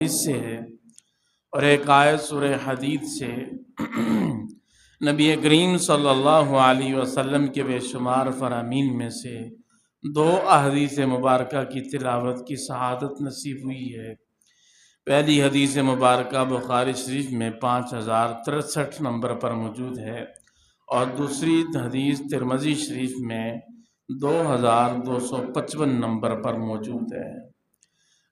سے ہے اور ایک آیت سورہ حدید سے نبی کریم صلی اللہ علیہ وسلم کے بے شمار فرامین میں سے دو احادیث مبارکہ کی تلاوت کی سعادت نصیب ہوئی ہے۔ پہلی حدیث مبارکہ بخاری شریف میں 5063 نمبر پر موجود ہے اور دوسری حدیث ترمذی شریف میں 2255 نمبر پر موجود ہے۔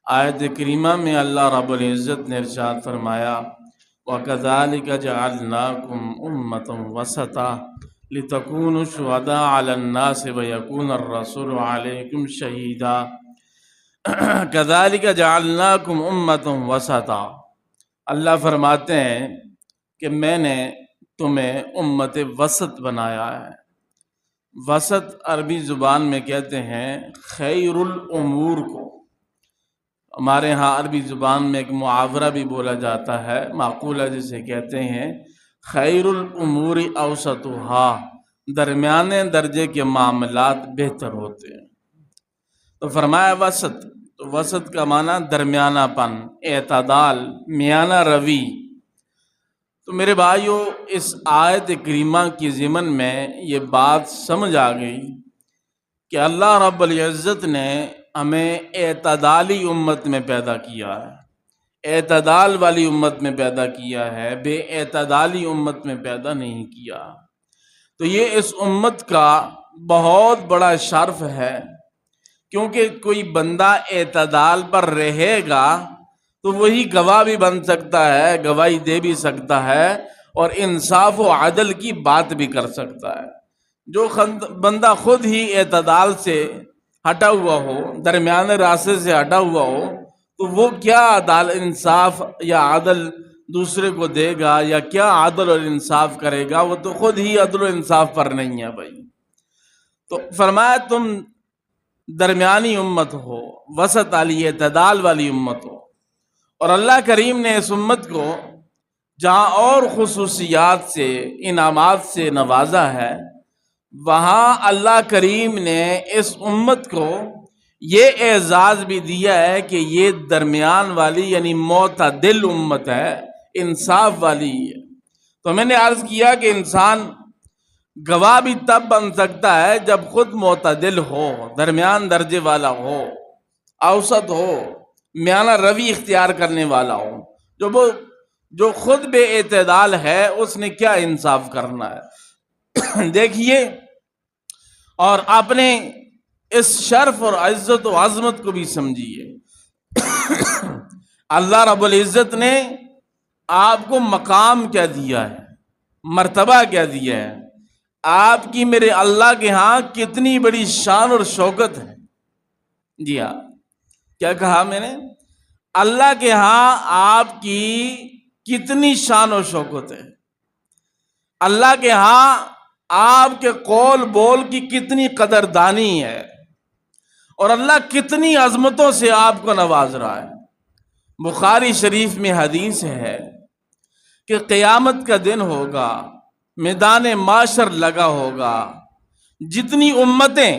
آیت کریمہ میں اللہ رب العزت نے ارشاد فرمایا وَكَذَلِكَ جَعَلْنَاكُمْ أُمَّةً وَسَطًا لِتَكُونُوا شُهَدَاءَ عَلَى النَّاسِ وَيَكُونَ الرَّسُولُ عَلَيْكُمْ شَهِيدًا۔ كَذَلِكَ جَعَلْنَاكُمْ أُمَّةً وَسَطًا، اللہ فرماتے ہیں کہ میں نے تمہیں امت وسط بنایا ہے۔ وسط عربی زبان میں کہتے ہیں خیر الامور کو۔ ہمارے ہاں عربی زبان میں ایک محاورہ بھی بولا جاتا ہے، معقولہ جسے کہتے ہیں خیر الامور اوسطها، درمیانے درجے کے معاملات بہتر ہوتے ہیں۔ تو فرمایا وسط، تو وسط کا معنی درمیانہ پن، اعتدال، میانہ روی۔ تو میرے بھائیو، اس آیت کریمہ کی ضمن میں یہ بات سمجھ آ گئی کہ اللہ رب العزت نے ہمیں اعتدالی امت میں پیدا کیا ہے، اعتدال والی امت میں پیدا کیا ہے، بے اعتدالی امت میں پیدا نہیں کیا۔ تو یہ اس امت کا بہت بڑا شرف ہے، کیونکہ کوئی بندہ اعتدال پر رہے گا تو وہی گواہ بھی بن سکتا ہے، گواہی دے بھی سکتا ہے اور انصاف و عدل کی بات بھی کر سکتا ہے۔ جو بندہ خود ہی اعتدال سے ہٹا ہوا ہو، درمیانے راستے سے ہٹا ہوا ہو، تو وہ کیا انصاف یا عدل دوسرے کو دے گا، یا کیا عدل اور انصاف کرے گا؟ وہ تو خود ہی عدل و انصاف پر نہیں ہے بھائی۔ تو فرمایا تم درمیانی امت ہو، وسط والی، اعتدال والی امت ہو۔ اور اللہ کریم نے اس امت کو جہاں اور خصوصیات سے، انعامات سے نوازا ہے، وہاں اللہ کریم نے اس امت کو یہ اعزاز بھی دیا ہے کہ یہ درمیان والی یعنی معتدل امت ہے، انصاف والی ہے۔ تو میں نے عرض کیا کہ انسان گواہ بھی تب بن سکتا ہے جب خود معتدل ہو، درمیان درجے والا ہو، اوسط ہو، میانہ روی اختیار کرنے والا ہو۔ جو خود بے اعتدال ہے اس نے کیا انصاف کرنا ہے؟ دیکھیے، اور اپنے اس شرف اور عزت و عظمت کو بھی سمجھیے۔ اللہ رب العزت نے آپ کو مقام کیا دیا ہے، مرتبہ کیا دیا ہے، آپ کی میرے اللہ کے ہاں کتنی بڑی شان اور شوکت ہے۔ جی ہاں، کیا کہا میں نے؟ اللہ کے ہاں آپ کی کتنی شان و شوکت ہے، اللہ کے ہاں آپ کے قول بول کی کتنی قدردانی ہے، اور اللہ کتنی عظمتوں سے آپ کو نواز رہا ہے۔ بخاری شریف میں حدیث ہے کہ قیامت کا دن ہوگا، میدان معاشر لگا ہوگا، جتنی امتیں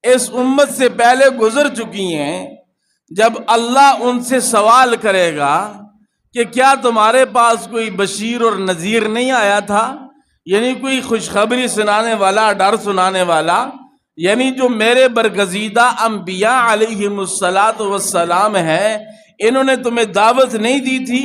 اس امت سے پہلے گزر چکی ہیں، جب اللہ ان سے سوال کرے گا کہ کیا تمہارے پاس کوئی بشیر اور نذیر نہیں آیا تھا، یعنی کوئی خوشخبری سنانے والا، ڈر سنانے والا، یعنی جو میرے برگزیدہ انبیاء علیہم السلام ہیں، انہوں نے تمہیں دعوت نہیں دی تھی،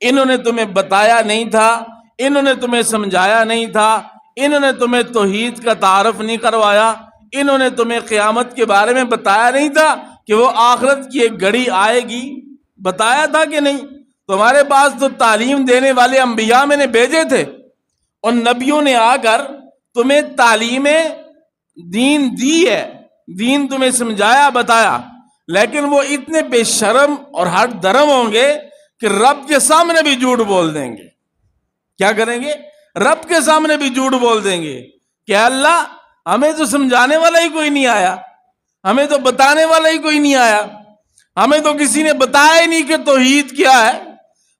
انہوں نے تمہیں بتایا نہیں تھا، انہوں نے تمہیں سمجھایا نہیں تھا، انہوں نے تمہیں توحید کا تعارف نہیں کروایا، انہوں نے تمہیں قیامت کے بارے میں بتایا نہیں تھا کہ وہ آخرت کی ایک گھڑی آئے گی؟ بتایا تھا کہ نہیں؟ تمہارے پاس تو تعلیم دینے والے انبیاء میں نے بھیجے تھے، اور نبیوں نے آ کر تمہیں تعلیم دین دی ہے، دین تمہیں سمجھایا، بتایا، لیکن وہ اتنے بے شرم اور ہٹ درم ہوں گے کہ رب کے سامنے بھی جھوٹ بول دیں گے۔ کیا کریں گے؟ رب کے سامنے بھی جھوٹ بول دیں گے کہ اللہ، ہمیں تو سمجھانے والا ہی کوئی نہیں آیا، ہمیں تو بتانے والا ہی کوئی نہیں آیا، ہمیں تو کسی نے بتایا ہی نہیں کہ توحید کیا ہے،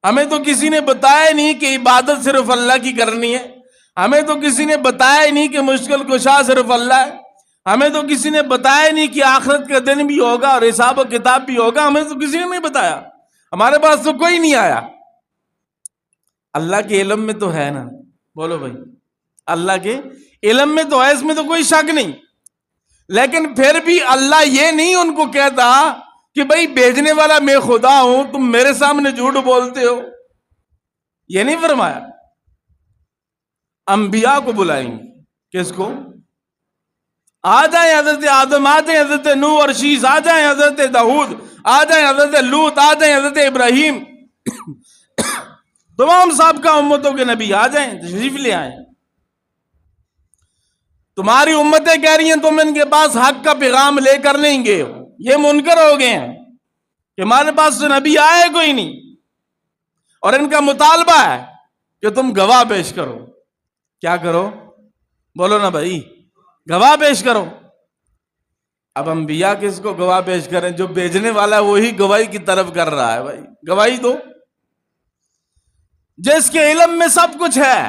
ہمیں تو کسی نے بتایا ہی نہیں کہ عبادت صرف اللہ کی کرنی ہے، ہمیں تو کسی نے بتایا ہی نہیں کہ مشکل کشا صرف اللہ ہے، ہمیں تو کسی نے بتایا ہی نہیں کہ آخرت کا دن بھی ہوگا اور حساب و کتاب بھی ہوگا، ہمیں تو کسی نے نہیں بتایا۔ ہمارے پاس تو کوئی نہیں آیا۔ اللہ کے علم میں تو ہے نا، بولو بھائی، اللہ کے علم میں تو ہے، اس میں تو کوئی شک نہیں، لیکن پھر بھی اللہ یہ نہیں ان کو کہتا کہ بھائی بھیجنے والا میں خدا ہوں، تم میرے سامنے جھوٹ بولتے ہو، یہ نہیں فرمایا۔ انبیاء کو بلائیں گے، کس کو؟ آ جائیں حضرت آدم، آ جائیں حضرت نوح اور شیس، آ جائیں حضرت داؤد، آ جائیں حضرت لوط، آ جائیں حضرت ابراہیم، تمام سابقہ امتوں کے نبی آ جائیں، تشریف لے آئیں۔ تمہاری امتیں کہہ رہی ہیں تم ان کے پاس حق کا پیغام لے کر نہیں گئے ہو، یہ منکر ہو گئے ہیں کہ ہمارے پاس تو نبی آئے کوئی نہیں، اور ان کا مطالبہ ہے کہ تم گواہ پیش کرو۔ کیا کرو؟ بولو نا بھائی، گواہ پیش کرو۔ اب انبیاء کس کو گواہ پیش کریں؟ جو بھیجنے والا ہے وہی گواہی کی طرف کر رہا ہے، بھائی گواہی دو۔ جس کے علم میں سب کچھ ہے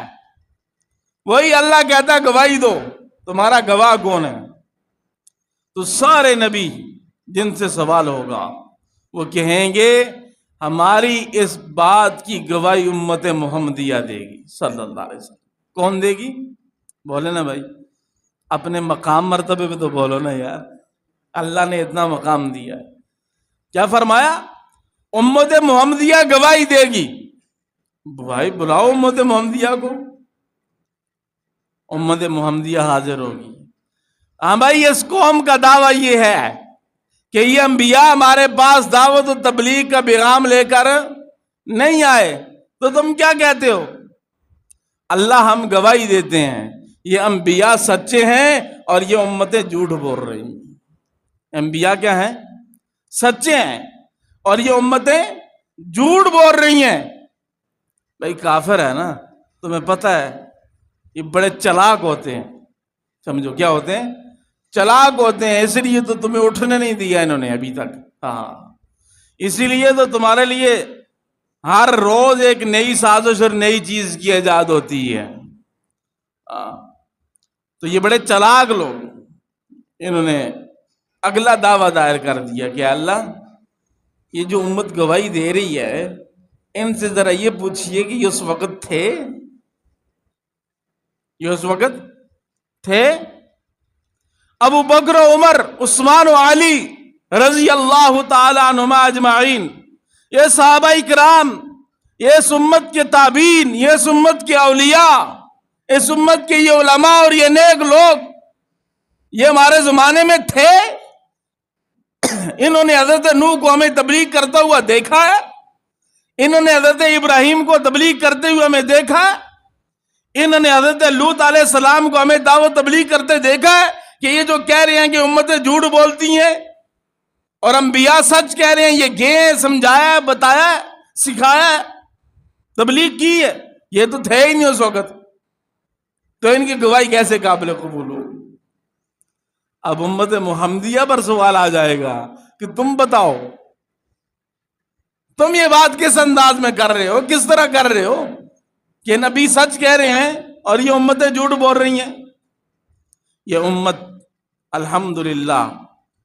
وہی اللہ کہتا ہے گواہی دو، تمہارا گواہ کون ہے؟ تو سارے نبی جن سے سوال ہوگا وہ کہیں گے ہماری اس بات کی گواہی امت محمدیہ دے گی صلی اللہ علیہ وسلم۔ کون دے گی؟ بولے نا بھائی، اپنے مقام مرتبے پہ تو بولو نا یار، اللہ نے اتنا مقام دیا ہے۔ کیا فرمایا؟ امت محمدیہ گواہی دے گی۔ بھائی بلاؤ امت محمدیہ کو، امت محمدیہ حاضر ہوگی۔ ہاں بھائی، اس قوم کا دعویٰ یہ ہے کہ یہ انبیاء ہمارے پاس دعوت و تبلیغ کا پیغام لے کر نہیں آئے، تو تم کیا کہتے ہو؟ اللہ ہم گواہی دیتے ہیں یہ انبیاء سچے ہیں اور یہ امتیں جھوٹ بول رہی ہیں۔ انبیاء کیا ہیں؟ سچے ہیں، اور یہ امتیں جھوٹ بول رہی ہیں۔ بھائی کافر ہے نا، تمہیں پتہ ہے یہ بڑے چلاک ہوتے ہیں، سمجھو کیا ہوتے ہیں؟ چلاک ہوتے ہیں، اس لیے تو تمہیں اٹھنے نہیں دیا انہوں نے ابھی تک۔ ہاں، اسی لیے تو تمہارے لیے ہر روز ایک نئی سازش اور نئی چیز کی ایجاد ہوتی ہے۔ تو یہ بڑے چلاک لوگ، انہوں نے اگلا دعویٰ دائر کر دیا کہ اللہ یہ جو امت گواہی دے رہی ہے ان سے ذرا یہ پوچھئے کہ یہ اس وقت تھے؟ یہ اس وقت تھے؟ ابو بکر و عمر، عثمان و علی رضی اللہ تعالی عنہما اجمعین، یہ صحابہ کرام، یہ اس امت کے تابعین، یہ اس امت کے اولیاء، اس امت کے یہ علماء اور یہ نیک لوگ، یہ ہمارے زمانے میں تھے؟ انہوں نے حضرت نوح کو ہمیں تبلیغ کرتا ہوا دیکھا ہے، انہوں نے حضرت ابراہیم کو تبلیغ کرتے ہوئے ہمیں دیکھا ہے، انہوں نے حضرت لوط علیہ السلام کو ہمیں دعوت تبلیغ کرتے دیکھا ہے کہ یہ جو کہہ رہے ہیں کہ امتیں جھوٹ بولتی ہیں اور انبیاء سچ کہہ رہے ہیں، یہ گئے ہیں، سمجھایا، بتایا، سکھایا، تبلیغ کی ہے؟ یہ تو تھے ہی نہیں اس وقت، تو ان کی گواہی کیسے قابل قبول ہو؟ اب امت محمدیہ پر سوال آ جائے گا کہ تم بتاؤ، تم یہ بات کس انداز میں کر رہے ہو، کس طرح کر رہے ہو کہ نبی سچ کہہ رہے ہیں اور یہ امتیں جھوٹ بول رہی ہیں؟ یہ امت الحمدللہ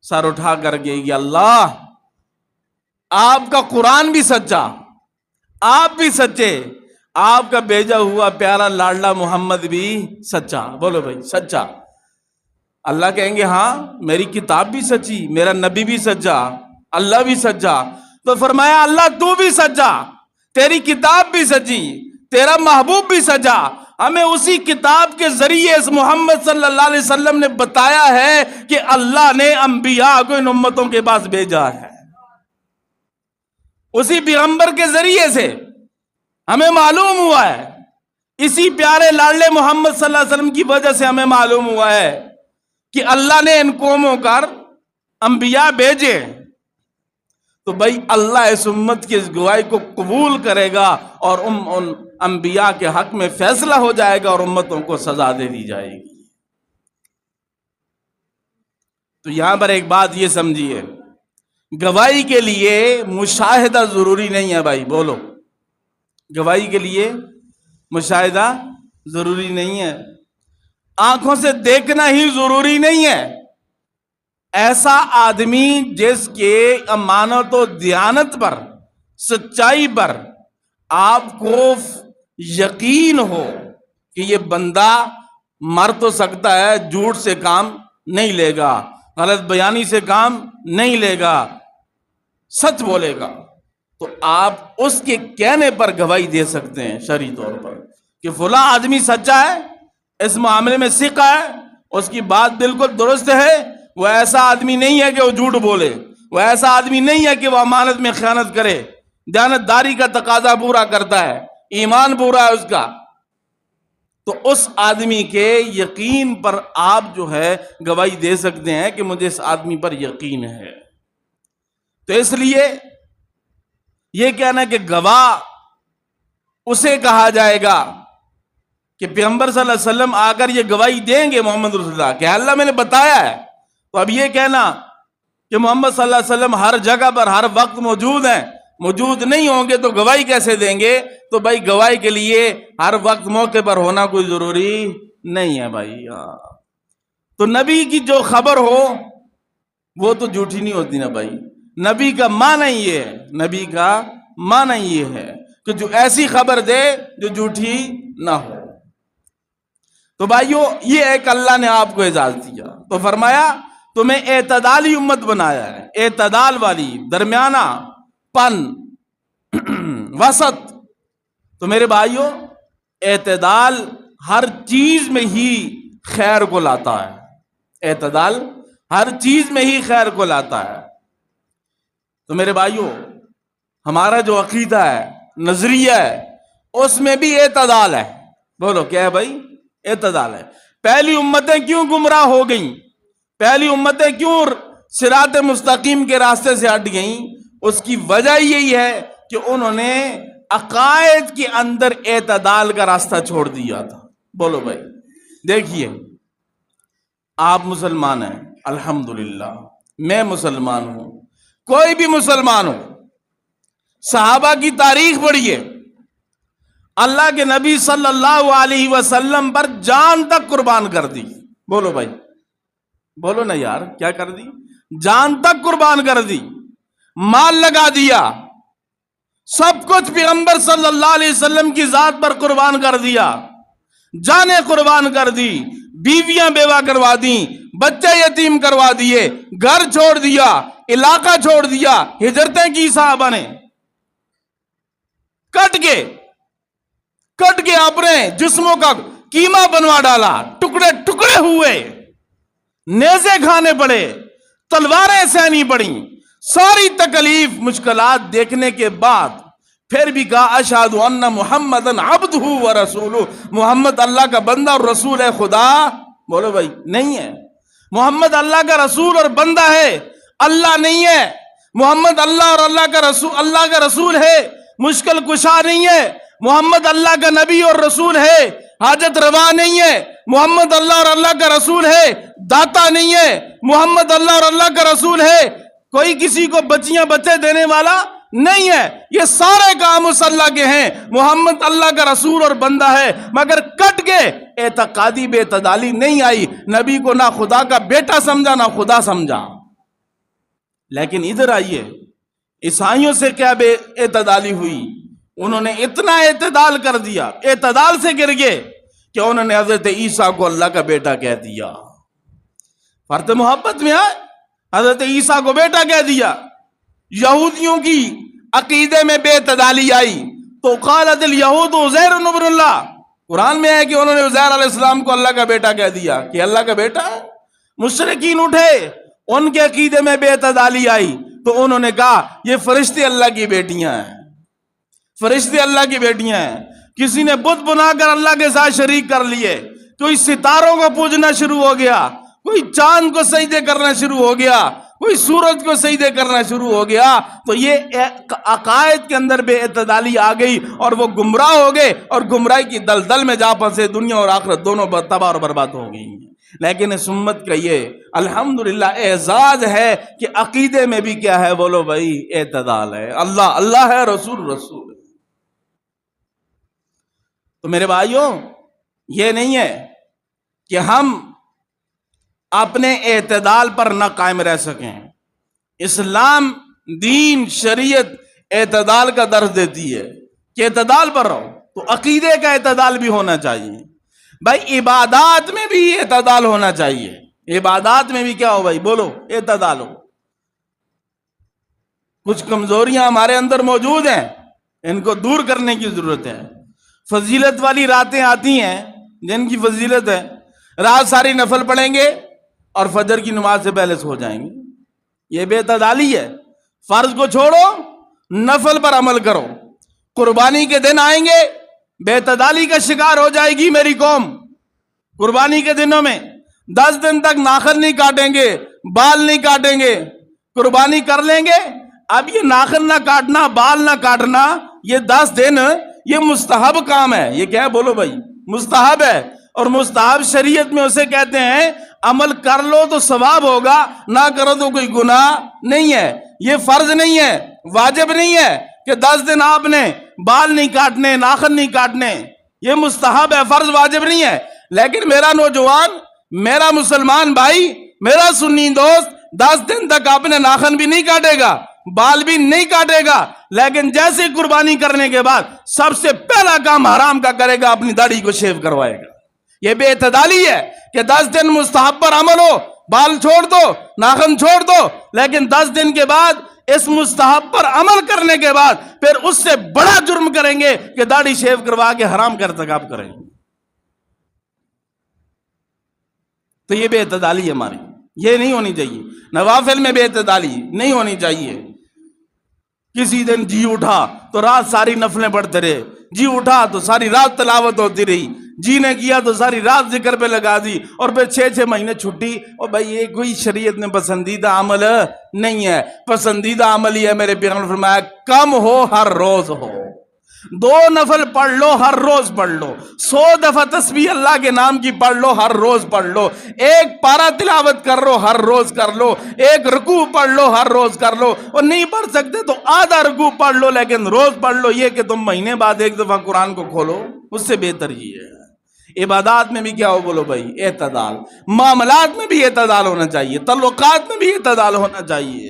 سر اٹھا کر گئی کہ اللہ آپ کا قرآن بھی سچا، آپ بھی سچے، آپ کا بھیجا ہوا پیارا لاڈلا محمد بھی سچا۔ بولو بھائی سچا۔ اللہ کہیں گے ہاں میری کتاب بھی سچی، میرا نبی بھی سچا، اللہ بھی سچا۔ تو فرمایا اللہ تو بھی سچا، تیری کتاب بھی سچی، تیرا محبوب بھی سچا، ہمیں اسی کتاب کے ذریعے اس محمد صلی اللہ علیہ وسلم نے بتایا ہے کہ اللہ نے انبیاء کو ان امتوں کے پاس بھیجا ہے، اسی پیغمبر کے ذریعے سے ہمیں معلوم ہوا ہے، اسی پیارے لاڈلے محمد صلی اللہ علیہ وسلم کی وجہ سے ہمیں معلوم ہوا ہے کہ اللہ نے ان قوموں پر انبیاء بھیجے۔ تو بھائی اللہ اس امت کی اس گواہی کو قبول کرے گا اور ان انبیاء کے حق میں فیصلہ ہو جائے گا اور امتوں کو سزا دے دی جائے گی۔ تو یہاں پر ایک بات یہ سمجھیے، گواہی کے لیے مشاہدہ ضروری نہیں ہے۔ بھائی بولو، گواہی کے لیے مشاہدہ ضروری نہیں ہے، آنکھوں سے دیکھنا ہی ضروری نہیں ہے۔ ایسا آدمی جس کے امانت و دیانت پر سچائی پر آپ کو یقین ہو کہ یہ بندہ مر تو سکتا ہے، جھوٹ سے کام نہیں لے گا، غلط بیانی سے کام نہیں لے گا، سچ بولے گا، تو آپ اس کے کہنے پر گواہی دے سکتے ہیں شرعی طور پر کہ فلاں آدمی سچا ہے، اس معاملے میں ثقہ ہے، اس کی بات بالکل درست ہے، وہ ایسا آدمی نہیں ہے کہ وہ جھوٹ بولے، وہ ایسا آدمی نہیں ہے کہ وہ امانت میں خیانت کرے، دیانتداری کا تقاضا پورا کرتا ہے، ایمان پورا ہے اس کا، تو اس آدمی کے یقین پر آپ جو ہے گواہی دے سکتے ہیں کہ مجھے اس آدمی پر یقین ہے۔ تو اس لیے یہ کہنا کہ گواہ اسے کہا جائے گا کہ پیغمبر صلی اللہ علیہ وسلم آ کر یہ گواہی دیں گے محمد رسول اللہ کہ اللہ میں نے بتایا ہے، تو اب یہ کہنا کہ محمد صلی اللہ علیہ وسلم ہر جگہ پر ہر وقت موجود ہیں، موجود نہیں ہوں گے تو گواہی کیسے دیں گے؟ تو بھائی گواہی کے لیے ہر وقت موقع پر ہونا کوئی ضروری نہیں ہے بھائی۔ تو نبی کی جو خبر ہو وہ تو جھوٹی نہیں ہوتی نا بھائی۔ نبی کا معنی یہ ہے، نبی کا معنی یہ ہے کہ جو ایسی خبر دے جو جھوٹی نہ ہو۔ تو بھائیو یہ ایک اللہ نے آپ کو اعزاز دیا، تو فرمایا تمہیں اعتدالی امت بنایا ہے، اعتدال والی، درمیانہ پن، وسط۔ تو میرے بھائیو اعتدال ہر چیز میں ہی خیر کو لاتا ہے، اعتدال ہر چیز میں ہی خیر کو لاتا ہے۔ تو میرے بھائیو ہمارا جو عقیدہ ہے، نظریہ ہے، اس میں بھی اعتدال ہے۔ بولو کیا ہے بھائی؟ اعتدال ہے۔ پہلی امتیں کیوں گمراہ ہو گئیں؟ پہلی امتیں کیوں صراط مستقیم کے راستے سے ہٹ گئیں؟ اس کی وجہ یہی ہے کہ انہوں نے عقائد کے اندر اعتدال کا راستہ چھوڑ دیا تھا۔ بولو بھائی دیکھیے، آپ مسلمان ہیں، الحمدللہ، میں مسلمان ہوں، کوئی بھی مسلمان ہو، صحابہ کی تاریخ پڑھیے، اللہ کے نبی صلی اللہ علیہ وسلم پر جان تک قربان کر دی۔ بولو بھائی، بولو نا یار، کیا کر دی؟ جان تک قربان کر دی، مال لگا دیا، سب کچھ پیغمبر صلی اللہ علیہ وسلم کی ذات پر قربان کر دیا، جانیں قربان کر دی، بیویاں بیوہ کروا دی، بچے یتیم کروا دیے، گھر چھوڑ دیا، علاقہ چھوڑ دیا، ہجرتیں کی صحابہ نے، کٹ کے اپنے جسموں کا قیمہ بنوا ڈالا، ٹکڑے ٹکڑے ہوئے، نیزے کھانے پڑے، تلواریں سہنی پڑیں، ساری تکلیف مشکلات دیکھنے کے بعد پھر بھی کہا اشہد ان محمدن عبدہ و رسولہ، محمد اللہ کا بندہ اور رسول ہے خدا۔ بولو بھائی نہیں ہے؟ محمد اللہ کا رسول اور بندہ ہے، اللہ نہیں ہے۔ محمد اللہ اور اللہ کا رسول ہے، مشکل کشا نہیں ہے۔ محمد اللہ کا نبی اور رسول ہے، حاجت روا نہیں ہے۔ محمد اللہ اور اللہ کا رسول ہے، داتا نہیں ہے۔ محمد اللہ اور اللہ کا رسول ہے، کوئی کسی کو بچیاں بچے دینے والا نہیں ہے۔ یہ سارے کام اس اللہ کے ہیں، محمد اللہ کا رسول اور بندہ ہے، مگر کٹ کے اعتقادی بے اعتدالی نہیں آئی، نبی کو نہ خدا کا بیٹا سمجھا نہ خدا سمجھا۔ لیکن ادھر آئیے، عیسائیوں سے کیا بے اعتدالی ہوئی؟ انہوں نے اتنا اعتدال کر دیا، اعتدال سے گر گئے کہ انہوں نے حضرت عیسیٰ کو اللہ کا بیٹا کہہ دیا۔ فرط محبت میں آئے، حضرت عیسیٰ کو بیٹا کہہ دیا۔ یہودیوں کی عقیدے میں بے اعتدالی آئی تو قالت الیہود عزیر ابن اللہ، قرآن میں ہے کہ انہوں نے عزیر علیہ السلام کو اللہ کا بیٹا کہہ دیا کہ اللہ کا بیٹا ہے۔ مشرکین اٹھے، ان کے عقیدے میں بے اعتدالی آئی تو انہوں نے کہا یہ فرشتے اللہ کی بیٹیاں ہیں، فرشتے اللہ کی بیٹیاں ہیں۔ کسی نے بت بنا کر اللہ کے ساتھ شریک کر لیے، کوئی ستاروں کو پوجنا شروع ہو گیا، کوئی چاند کو سجدے کرنا شروع ہو گیا، کوئی سورج کو سجدے کرنا شروع ہو گیا، تو یہ عقائد کے اندر بے اعتدالی آ گئی اور وہ گمراہ ہو گئے اور گمراہی کی دلدل میں جا پھنسے، دنیا اور آخرت دونوں تباہ اور برباد ہو گئی۔ لیکن اس امت کا یہ الحمدللہ اعزاز ہے کہ عقیدے میں بھی کیا ہے؟ بولو بھائی اعتدال ہے، اللہ اللہ ہے، رسول رسول ہے۔ تو میرے بھائیوں یہ نہیں ہے کہ ہم اپنے اعتدال پر نہ قائم رہ سکیں۔ اسلام دین شریعت اعتدال کا درس دیتی ہے کہ اعتدال پر رہو. تو عقیدے کا اعتدال بھی ہونا چاہیے بھائی. عبادات میں بھی اعتدال ہونا چاہیے. عبادات میں بھی کیا ہو بھائی؟ بولو اعتدال ہو. کچھ کمزوریاں ہمارے اندر موجود ہیں, ان کو دور کرنے کی ضرورت ہے. فضیلت والی راتیں آتی ہیں جن کی فضیلت ہے, رات ساری نفل پڑھیں گے اور فجر کی نماز سے پہلے سو جائیں گے. یہ بے اعتدالی ہے. فرض کو چھوڑو, نفل پر عمل کرو. قربانی کے دن آئیں گے, بے اعتدالی کا شکار ہو جائے گی میری قوم. قربانی کے دنوں میں 10 دن تک ناخن نہیں کاٹیں گے, بال نہیں کاٹیں گے. قربانی کر لیں گے. اب یہ ناخن نہ کاٹنا, بال نہ کاٹنا, یہ 10 دن یہ مستحب کام ہے. یہ کیا ہے بولو بھائی؟ مستحب ہے. اور مستحب شریعت میں اسے کہتے ہیں عمل کر لو تو ثواب ہوگا, نہ کرو تو کوئی گناہ نہیں ہے. یہ فرض نہیں ہے, واجب نہیں ہے کہ 10 دن آپ نے بال نہیں کاٹنے, ناخن نہیں کاٹنے. یہ مستحب ہے, فرض واجب نہیں ہے. لیکن میرا نوجوان, میرا مسلمان بھائی, میرا سنی دوست 10 دن تک اپنے ناخن بھی نہیں کاٹے گا, بال بھی نہیں کاٹے گا, لیکن جیسے قربانی کرنے کے بعد سب سے پہلا کام حرام کا کرے گا, اپنی داڑھی کو شیو کروائے گا. یہ بے اعتدالی ہے کہ 10 دن مستحب پر عمل ہو, بال چھوڑ دو, ناخن چھوڑ دو, لیکن 10 دن کے بعد اس مستحب پر عمل کرنے کے بعد پھر اس سے بڑا جرم کریں گے کہ داڑھی شیو کروا کے حرام کا ارتکاب کریں گے. تو یہ بے اعتدالی ہے ہماری, یہ نہیں ہونی چاہیے. نوافل میں بے اعتدالی نہیں ہونی چاہیے. کسی دن جی اٹھا تو رات ساری نفلیں پڑھتے رہے, جی اٹھا تو ساری رات تلاوت ہوتی رہی, جی نے کیا تو ساری رات ذکر پہ لگا دی, اور پھر 6 مہینے چھٹی. اور بھائی یہ کوئی شریعت میں پسندیدہ عمل نہیں ہے. پسندیدہ عمل یہ ہے, میرے پیغمبر نے فرمایا, کم ہو ہر روز ہو. 2 نفل پڑھ لو, ہر روز پڑھ لو. 100 دفعہ تسبیح اللہ کے نام کی پڑھ لو, ہر روز پڑھ لو. 1 پارہ تلاوت کر لو, ہر روز کر لو. 1 رکوع پڑھ لو, ہر روز کر لو. اور نہیں پڑھ سکتے تو آدھا رکوع پڑھ لو, لیکن روز پڑھ لو. یہ کہ تم مہینے بعد 1 دفعہ قرآن کو کھولو, اس سے بہتر یہ ہے. عبادات میں بھی کیا ہو بولو بھائی؟ اعتدال. معاملات میں بھی اعتدال ہونا چاہیے. تعلقات میں بھی اعتدال ہونا چاہیے.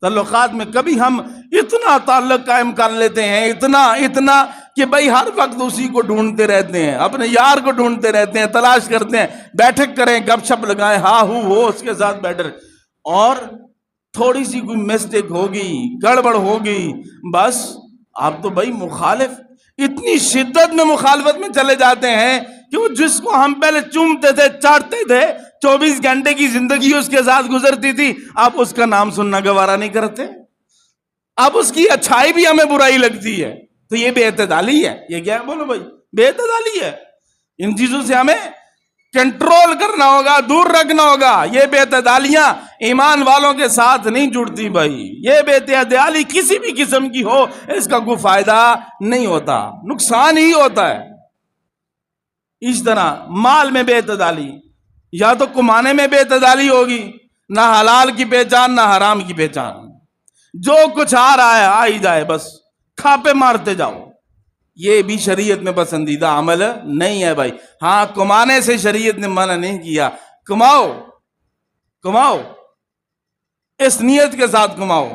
تعلقات میں کبھی ہم اتنا تعلق قائم کر لیتے ہیں, اتنا کہ بھائی ہر وقت اسی کو ڈھونڈتے رہتے ہیں, اپنے یار کو ڈھونڈتے رہتے ہیں, تلاش کرتے ہیں, بیٹھک کریں, گپ شپ لگائیں, ہاں ہو اس کے ساتھ بیٹھے, اور تھوڑی سی کوئی مسٹیک ہوگی, گڑبڑ ہوگی, بس آپ تو بھائی مخالف, اتنی شدت میں مخالفت میں چلے جاتے ہیں کہ وہ جس کو ہم پہلے چومتے تھے, چاٹتے تھے, 24 گھنٹے کی زندگی اس کے ساتھ گزرتی تھی, اب اس کا نام سننا گوارا نہیں کرتے. اب اس کی اچھائی بھی ہمیں برائی لگتی ہے. تو یہ بے اعتدالی ہے. یہ کیا ہے بولو بھائی؟ بے اعتدالی ہے. ان چیزوں سے ہمیں کنٹرول کرنا ہوگا, دور رکھنا ہوگا. یہ بے اعتدالیاں ایمان والوں کے ساتھ نہیں جڑتی بھائی. یہ بے اعتدالی کسی بھی قسم کی ہو, اس کا کوئی فائدہ نہیں ہوتا, نقصان ہی ہوتا ہے. اس طرح مال میں بے اعتدالی, یا تو کمانے میں بے اعتدالی ہوگی, نہ حلال کی پہچان نہ حرام کی پہچان. جو کچھ آ رہا ہے آ ہی جائے, بس کھاپے مارتے جاؤ. یہ بھی شریعت میں پسندیدہ عمل نہیں ہے بھائی. ہاں کمانے سے شریعت نے منع نہیں کیا, کماؤ, اس نیت کے ساتھ کماؤ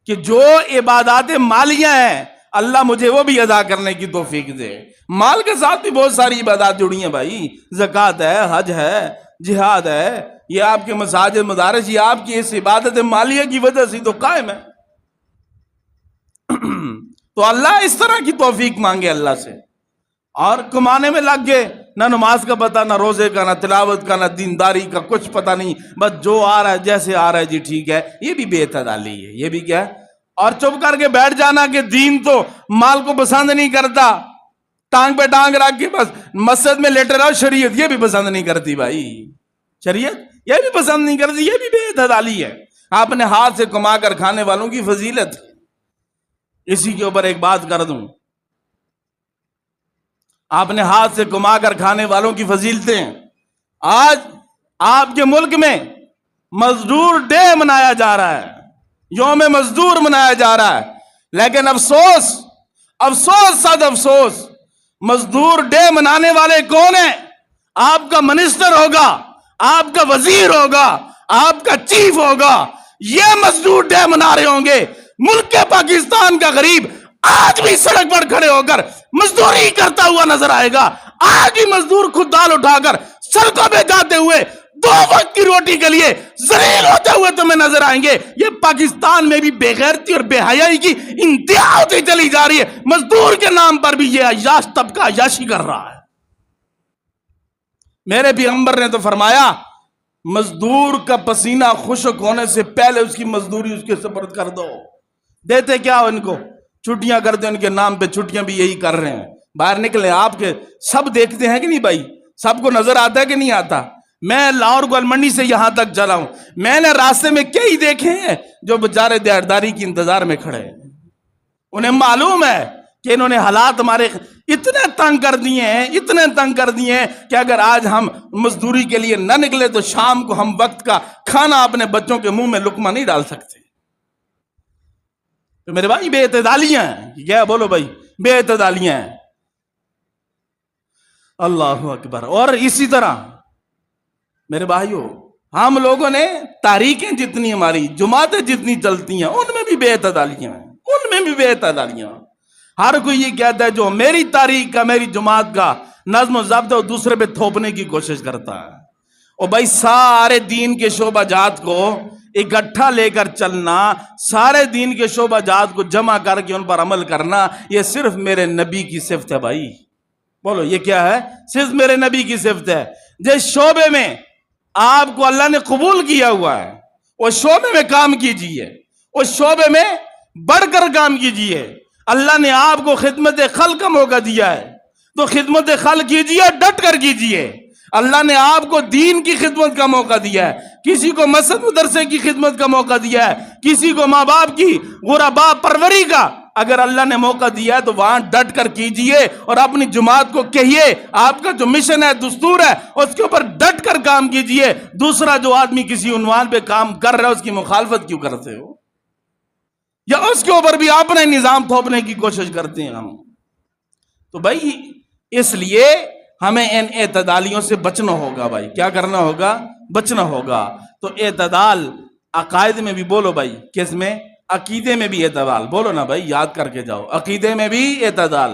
کہ جو عبادات مالیہ ہیں اللہ مجھے وہ بھی ادا کرنے کی توفیق دے. مال کے ساتھ بھی بہت ساری عبادات جڑی ہیں بھائی. زکوٰۃ ہے, حج ہے, جہاد ہے. یہ آپ کے مساجد مدارس, یہ آپ کی اس عبادت مالیہ کی وجہ سے تو قائم ہے. تو اللہ اس طرح کی توفیق مانگے اللہ سے. اور کمانے میں لگ گئے, نہ نماز کا پتہ, نہ روزے کا, نہ تلاوت کا, نہ دینداری کا کچھ پتہ نہیں, بس جو آ رہا ہے جیسے آ رہا ہے جی ٹھیک ہے. یہ بھی بے اعتدالی ہے. یہ بھی کیا ہے؟ اور چپ کر کے بیٹھ جانا کہ دین تو مال کو پسند نہیں کرتا, ٹانگ پہ ٹانگ رکھ کے بس مسجد میں لیٹے رہو. شریعت یہ بھی پسند نہیں کرتی بھائی, شریعت یہ بھی پسند نہیں کرتی. یہ بھی بے اعتدالی ہے. اپنے ہاتھ سے کما کر کھانے والوں کی فضیلت. اسی کے اوپر ایک بات کر دوں, اپنے ہاتھ سے کما کر کھانے والوں کی فضیلتیں. آج آپ کے ملک میں مزدور ڈے منایا جا رہا ہے, یوم مزدور منایا جا رہا ہے, لیکن افسوس صد افسوس, مزدور ڈے منانے والے کون ہیں؟ آپ کا منسٹر ہوگا, آپ کا وزیر ہوگا, آپ کا چیف ہوگا. یہ مزدور ڈے منا رہے ہوں گے. ملک پاکستان کا غریب آج بھی سڑک پر کھڑے ہو کر مزدوری کرتا ہوا نظر آئے گا. آج بھی مزدور خود دال اٹھا کر سڑکوں پہ جاتے ہوئے 2 وقت کی روٹی کے لیے ذلیل ہوتے ہوئے تمہیں نظر آئیں گے. یہ پاکستان میں بھی بے غیرتی اور بے حیائی کی انتہا ہوتی چلی جا رہی ہے. مزدور کے نام پر بھی یہ عیاش طبقہ عیاشی کر رہا ہے. میرے پیغمبر نے تو فرمایا مزدور کا پسینہ خشک ہونے سے پہلے اس کی مزدوری اس کے سپرد کر دو. دیتے کیا ان کو؟ چھٹیاں کرتے، ان کے نام پہ چھٹیاں بھی یہی کر رہے ہیں. باہر نکلے آپ کے سب دیکھتے ہیں کہ نہیں بھائی؟ سب کو نظر آتا ہے کہ نہیں آتا؟ میں لاہور گول منڈی سے یہاں تک چلا ہوں، میں نے راستے میں کئی دیکھے ہیں جو بیچارے دیہڑداری کی انتظار میں کھڑے ہیں. انہیں معلوم ہے کہ انہوں نے حالات ہمارے اتنے تنگ کر دیے ہیں کہ اگر آج ہم مزدوری کے لیے نہ نکلے تو شام کو ہم وقت کا کھانا اپنے بچوں کے منہ میں لقمہ نہیں ڈال سکتے. تو میرے بھائی بے اعتدالیاں ہیں. کیا بولو بھائی؟ بے اعتدالیاں ہیں. اللہ اکبر. اور اسی طرح میرے بھائیو، ہم لوگوں نے تاریخیں جتنی ہماری جماعتیں جتنی چلتی ہیں ان میں بھی بے اعتدالیاں ہیں. ان میں بھی بے اعتدالیاں. ہر کوئی یہ کہتا ہے جو میری تاریخ کا، میری جماعت کا نظم و ضبط ہے وہ دوسرے پہ تھوپنے کی کوشش کرتا ہے. اور بھائی سارے دین کے شعبہ جات کو اکٹھا لے کر چلنا، سارے دین کے شعبہ جات کو جمع کر کے ان پر عمل کرنا، یہ صرف میرے نبی کی صفت ہے. بھائی بولو یہ کیا ہے؟ صرف میرے نبی کی صفت ہے. جس شعبے میں آپ کو اللہ نے قبول کیا ہوا ہے اس شعبے میں کام کیجئے، اس شعبے میں بڑھ کر کام کیجئے. اللہ نے آپ کو خدمت خلق کا موقع دیا ہے تو خدمت خلق کیجئے، ڈٹ کر کیجئے. اللہ نے آپ کو دین کی خدمت کا موقع دیا ہے، کسی کو مسجد مدرسے کی خدمت کا موقع دیا ہے، کسی کو ماں باپ کی غربا پروری کا اگر اللہ نے موقع دیا ہے تو وہاں ڈٹ کر کیجئے. اور اپنی جماعت کو کہیے آپ کا جو مشن ہے، دستور ہے، اس کے اوپر ڈٹ کر کام کیجئے. دوسرا جو آدمی کسی عنوان پہ کام کر رہا ہے اس کی مخالفت کیوں کرتے ہو؟ یا اس کے اوپر بھی اپنا نظام تھوپنے کی کوشش کرتے ہیں ہم. تو بھائی اس لیے ہمیں ان اعتدالیوں سے بچنا ہوگا. بھائی کیا کرنا ہوگا؟ بچنا ہوگا. تو اعتدال عقائد میں بھی بولو بھائی. کس میں؟ عقیدے میں بھی اعتدال. بولو نا بھائی، یاد کر کے جاؤ. عقیدے میں بھی اعتدال،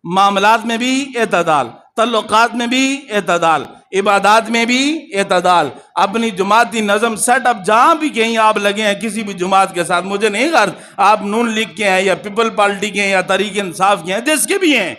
معاملات میں بھی اعتدال، تعلقات میں بھی اعتدال، عبادات میں بھی اعتدال. اپنی جماعتی نظم سیٹ اپ جہاں بھی کہیں آپ لگے ہیں کسی بھی جماعت کے ساتھ، مجھے نہیں غرض آپ نون لیگ کے ہیں یا پیپل پارٹی کے ہیں یا تحریک انصاف کے ہیں، جس کے بھی ہیں،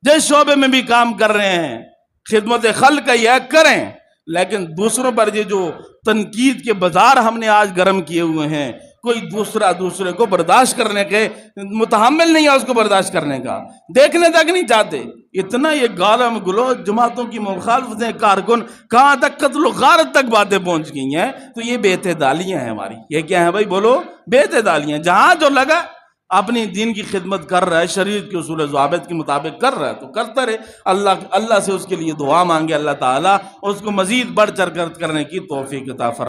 جس شعبے میں بھی کام کر رہے ہیں، خدمت خلق کا یہ کریں. لیکن دوسروں پر یہ جو تنقید کے بازار ہم نے آج گرم کیے ہوئے ہیں، کوئی دوسرے کو برداشت کرنے کے متحمل نہیں ہے، اس کو برداشت کرنے کا دیکھنے تک نہیں چاہتے. اتنا یہ گالم گلوچ، جماعتوں کی مخالفتیں، کارکن کہاں تک قتل و غارت تک باتیں پہنچ گئی ہیں. تو یہ بے اعتدالیاں ہیں ہماری. یہ کیا ہے بھائی؟ بولو بے اعتدالیاں. جہاں جو لگا اپنی دین کی خدمت کر رہا ہے، شریعت کے اصول و ضوابط کے مطابق کر رہا ہے تو کرتا رہے. اللہ سے اس کے لیے دعا مانگے، اللہ تعالیٰ اس کو مزید بڑھ چڑھ کر کرنے کی توفیق عطا فرمائے.